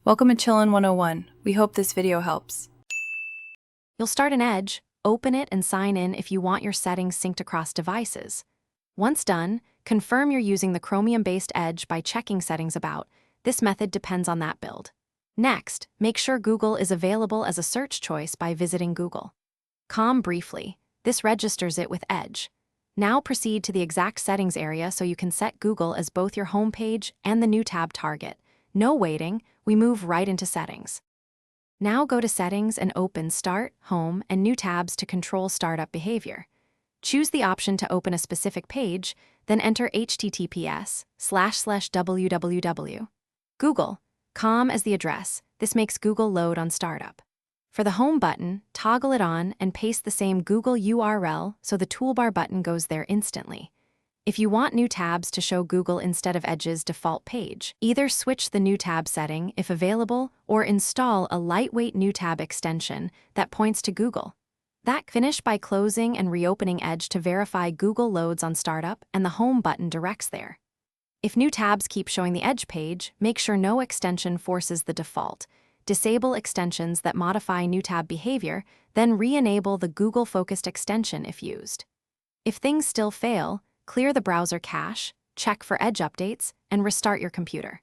Welcome to Chillin' 101. We hope this video helps. You'll start an Edge, open it, and sign in if you want your settings synced across devices. Once done, confirm you're using the Chromium-based Edge by checking Settings About. This method depends on that build. Next, make sure Google is available as a search choice by visiting Google.com briefly. This registers it with Edge. Now proceed to the exact settings area so you can set Google as both your homepage and the new tab target. No waiting, we move right into settings. Now go to Settings and open Start, Home, and New tabs to control startup behavior. Choose the option to open a specific page, then enter https://www.google.com as the address. This makes Google load on startup. For the Home button, toggle it on and paste the same Google URL so the toolbar button goes there instantly. If you want new tabs to show Google instead of Edge's default page, either switch the new tab setting if available or install a lightweight new tab extension that points to Google. Finish by closing and reopening Edge to verify Google loads on startup and the Home button directs there. If new tabs keep showing the Edge page, make sure no extension forces the default. Disable extensions that modify new tab behavior, then re-enable the Google-focused extension if used. If things still fail, clear the browser cache, check for Edge updates, and restart your computer.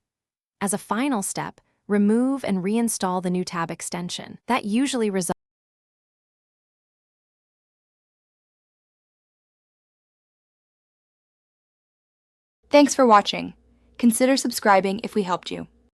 As a final step, remove and reinstall the new tab extension. That usually results. Thanks for watching. Consider subscribing if we helped you.